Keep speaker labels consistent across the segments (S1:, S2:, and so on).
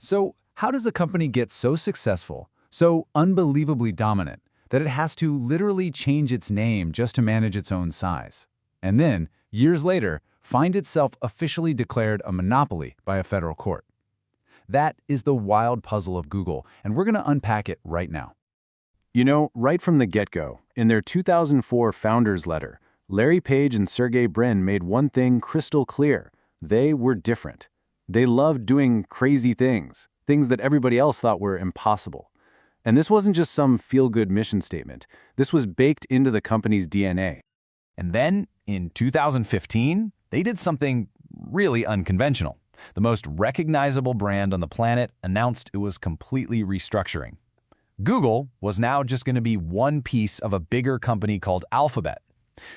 S1: So, how does a company get so successful, so unbelievably dominant, that it has to literally change its name just to manage its own size? And then, years later, find itself officially declared a monopoly by a federal court? That is the wild puzzle of Google, and we're going to unpack it right now.
S2: You know, right from the get-go, in their 2004 founders letter, Larry Page and Sergey Brin made one thing crystal clear. They were different. They loved doing crazy things that everybody else thought were impossible. And this wasn't just some feel-good mission statement. This was baked into the company's DNA.
S3: And then, in 2015, they did something really unconventional. The most recognizable brand on the planet announced it was completely restructuring. Google was now just going to be one piece of a bigger company called Alphabet.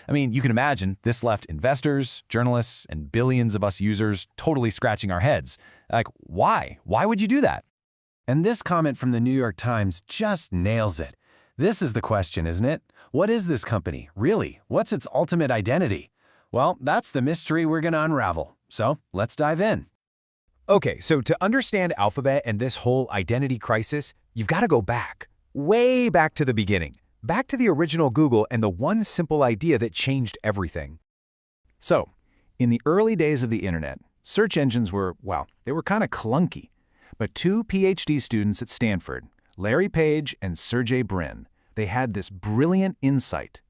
S3: I mean, you can imagine this left investors, journalists, and billions of us users totally scratching our heads. Like, why? Why would you do that?
S4: And this comment from the New York Times just nails it. This is the question, isn't it? What is this company, really? What's its ultimate identity? Well, that's the mystery we're going to unravel. So let's dive in.
S3: Okay, so to understand Alphabet and this whole identity crisis, you've got to go back, way back to the beginning, back to the original Google and the one simple idea that changed everything.
S2: So, in the early days of the internet, search engines were, well, they were kind of clunky. But two PhD students at Stanford, Larry Page and Sergey Brin, they had this brilliant insight.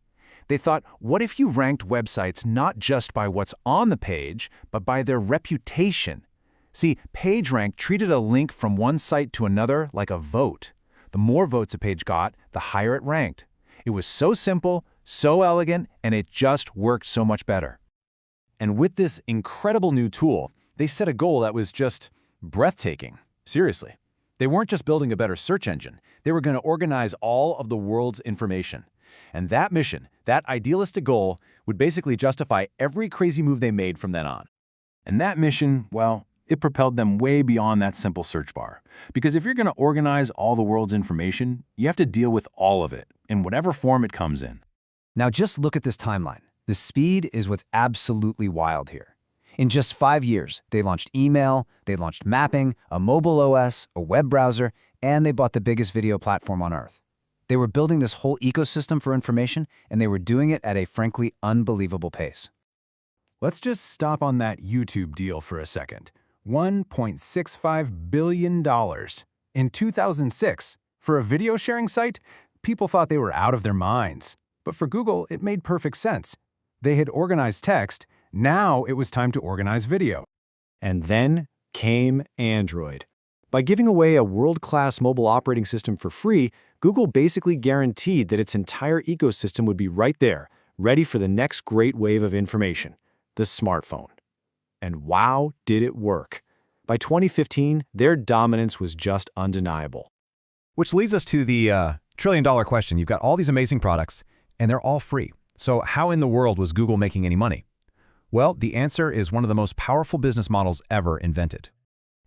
S2: They thought, what if you ranked websites not just by what's on the page, but by their reputation? See, PageRank treated a link from one site to another like a vote. The more votes a page got, the higher it ranked. It was so simple, so elegant, and it just worked so much better.
S3: And with this incredible new tool, they set a goal that was just breathtaking. Seriously. They weren't just building a better search engine. They were going to organize all of the world's information. And that mission, that idealistic goal, would basically justify every crazy move they made from then on.
S2: And that mission, well, it propelled them way beyond that simple search bar. Because if you're going to organize all the world's information, you have to deal with all of it, in whatever form it comes in.
S5: Now just look at this timeline. The speed is what's absolutely wild here. In just 5 years, they launched email, they launched mapping, a mobile OS, a web browser, and they bought the biggest video platform on Earth. They were building this whole ecosystem for information, and they were doing it at a frankly unbelievable pace.
S2: Let's just stop on that YouTube deal for a second. $1.65 billion. In 2006, for a video sharing site, people thought they were out of their minds. But for Google, it made perfect sense. They had organized text, now it was time to organize video.
S6: And then came Android. By giving away a world-class mobile operating system for free, Google basically guaranteed that its entire ecosystem would be right there, ready for the next great wave of information, the smartphone. And wow, did it work. By 2015, their dominance was just undeniable.
S3: Which leads us to the trillion-dollar question. You've got all these amazing products, and they're all free. So how in the world was Google making any money? Well, the answer is one of the most powerful business models ever invented.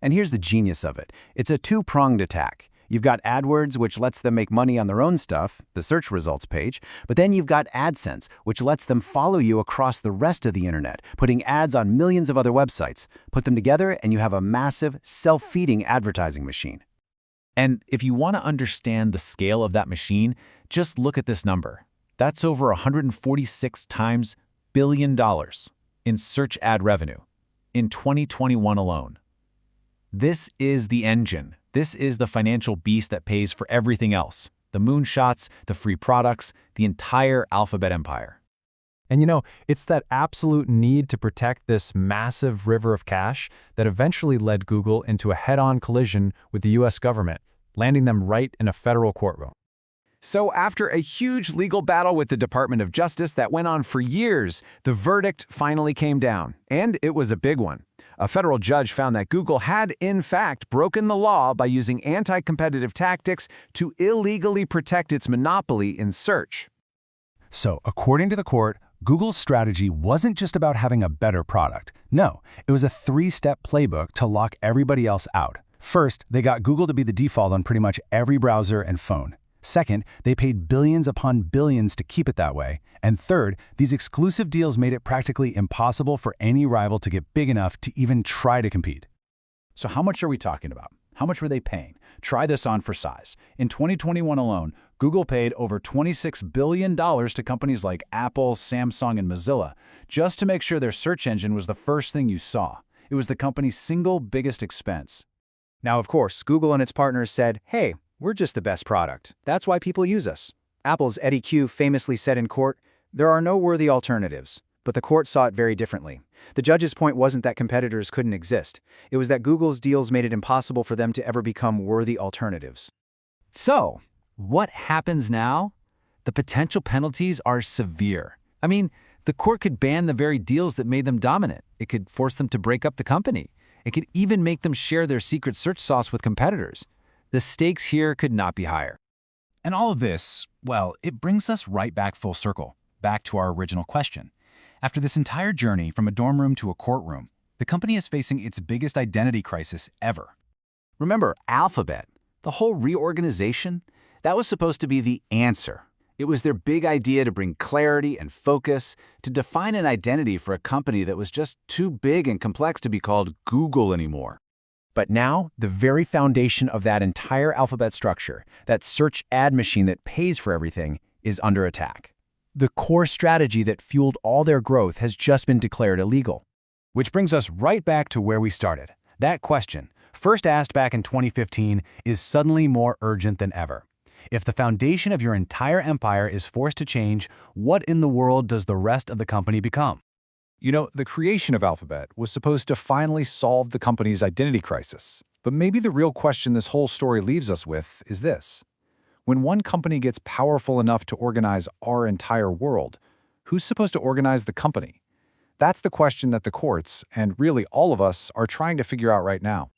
S5: And here's the genius of it. It's a two-pronged attack. You've got AdWords, which lets them make money on their own stuff, the search results page, but then you've got AdSense, which lets them follow you across the rest of the internet, putting ads on millions of other websites. Put them together and you have a massive, self-feeding advertising machine.
S1: And if you want to understand the scale of that machine, just look at this number. That's over 146 times billion dollars in search ad revenue in 2021 alone. This is the engine. This is the financial beast that pays for everything else. The moonshots, the free products, the entire Alphabet empire.
S7: And you know, it's that absolute need to protect this massive river of cash that eventually led Google into a head-on collision with the US government, landing them right in a federal courtroom.
S3: So after a huge legal battle with the Department of Justice that went on for years, the verdict finally came down, and it was a big one. A federal judge found that Google had, in fact, broken the law by using anti-competitive tactics to illegally protect its monopoly in search.
S2: So, according to the court, Google's strategy wasn't just about having a better product. No, it was a three-step playbook to lock everybody else out. First, they got Google to be the default on pretty much every browser and phone. Second, they paid billions upon billions to keep it that way. And third, these exclusive deals made it practically impossible for any rival to get big enough to even try to compete.
S1: So how much are we talking about?
S2: How much were they paying? Try this on for size. In 2021 alone, Google paid over $26 billion to companies like Apple, Samsung, and Mozilla, just to make sure their search engine was the first thing you saw. It was the company's single biggest expense.
S5: Now, of course, Google and its partners said, hey, we're just the best product. That's why people use us. Apple's Eddie Q famously said in court, there are no worthy alternatives. But the court saw it very differently. The judge's point wasn't that competitors couldn't exist. It was that Google's deals made it impossible for them to ever become worthy alternatives.
S1: So, what happens now? The potential penalties are severe. I mean, the court could ban the very deals that made them dominant. It could force them to break up the company. It could even make them share their secret search sauce with competitors. The stakes here could not be higher.
S3: And all of this, well, it brings us right back full circle, back to our original question. After this entire journey from a dorm room to a courtroom, the company is facing its biggest identity crisis ever.
S2: Remember Alphabet? The whole reorganization? That was supposed to be the answer. It was their big idea to bring clarity and focus, to define an identity for a company that was just too big and complex to be called Google anymore. But now, the very foundation of that entire Alphabet structure, that search ad machine that pays for everything, is under attack. The core strategy that fueled all their growth has just been declared illegal.
S3: Which brings us right back to where we started. That question, first asked back in 2015, is suddenly more urgent than ever. If the foundation of your entire empire is forced to change, what in the world does the rest of the company become?
S6: You know, the creation of Alphabet was supposed to finally solve the company's identity crisis. But maybe the real question this whole story leaves us with is this. When one company gets powerful enough to organize our entire world, who's supposed to organize the company? That's the question that the courts, and really all of us, are trying to figure out right now.